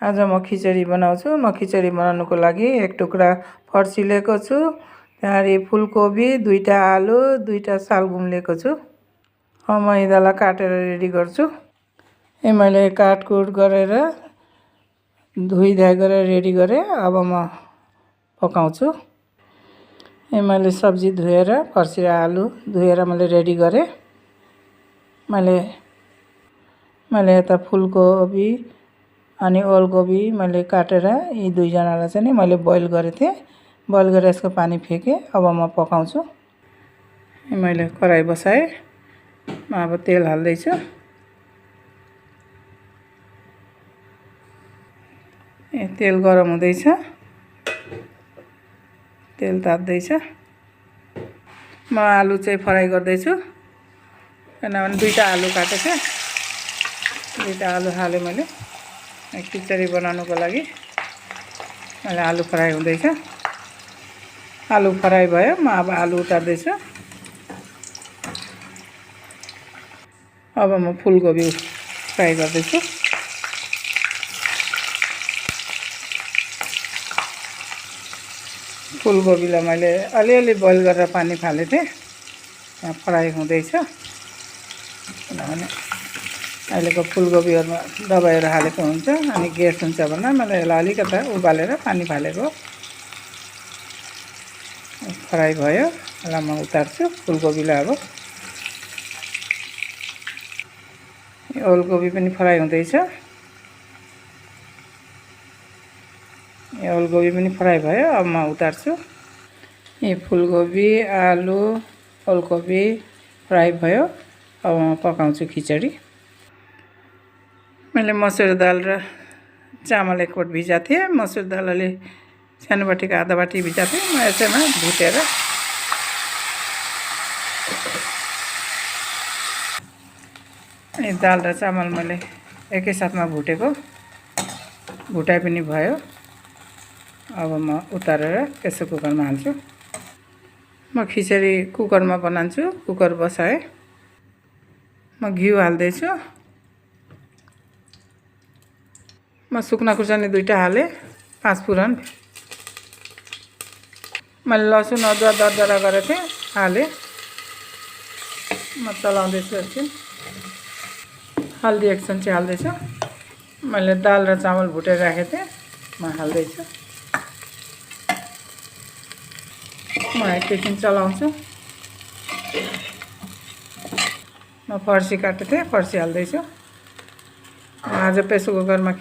आज म खिचडी बनाउँछु। म खिचडी बनाउनुको लागि एक टुक्रा फर्सी लिएको छु, त्यहाँदेखि फुलकोपी, 2टा आलु, 2टा सालगुम लिएको छु। म यिनीहरूलाई काटेर रेडी गर्छु। मैले काटकुट गरेर धोइधाइ गरेर रेडी गरेँ। अब म पकाउँछु। मैले सब्जी धोएर फर्सी र आलु धोएर मैले रेडी गरेँ। मैले यता फुलकोपी अनि ओलकोपी मैले काटेर यी दुईजनालाई चाहिँ मैले बोइल गरेको थिएँ। बोइल गरेर यसको पानी फेकेँ। अब म पकाउँछु। मैले कराई बसाएँ। म अब तेल हाल्दैछु। तेल गरम हुँदैछ। तेल तात्दैछ। म आलु चाहिँ फ्राई गर्दैछु, किनभने 2टा आलु काटेको थिएँ। 2टा आलु हालेँ मैले खिचडी बनाउनुको लागि। मैले आलु फ्राई हुँदैछ। आलु फ्राई भयो। म अब आलु उतार्दैछु। अब म फुलकोपी फ्राई गर्दैछु। फुलकोपीलाई मैले अलिअलि बोइल गरेर पानी फालेको थिएँ। यहाँ फ्राई हुँदैछ। किनभने अहिलेको फुलकोपीहरूमा दबाईहरू हालेको हुन्छ अनि ग्यास हुन्छ भनेर मैले यसलाई अलिकता उबालेर पानी फालेको। फ्राई भयो। यसलाई म उतार्छु फुलकोपीलाई। अब ओलकोपी पनि फ्राई हुँदैछ। ओलकोपी पनि फ्राई भयो। अब म उतार्छु। यी फुलकोपी, आलु, ओलकोपी फ्राई भयो। अब म पकाउँछु खिचडी। मैले मसुर दाल र चामल एकपट भिजाएको थिएँ। मसुर दाल अलि सानो बाटीको आधा बाटी भिजाएको थिएँ। म यसैमा भुटेर दाल र चामल मैले एकैसाथमा भुटेको। भुटाइ पनि भयो। अब म उतारेर प्रेसर कुकरमा हाल्छु। म खिचडी कुकरमा बनाउँछु। कुकर बसाएँ। म घिउ हाल्दैछु। म सुक्ना खुर्सानी 2टा हालेँ, 5 फुरन। मैले लसुन अदुवा दरदरा गरेको थिएँ, हालेँ। म चलाउँदैछु एकछिन। हल्दी एक चम्ची हाल्दैछु। मैले दाल र चामल भुटेर राखेको थिएँ, म हाल्दैछु। म एकछिन चलाउँछु। म फर्सी काटेको थिएँ, फर्सी हाल्दैछु। आज प्रेसर कुकरमा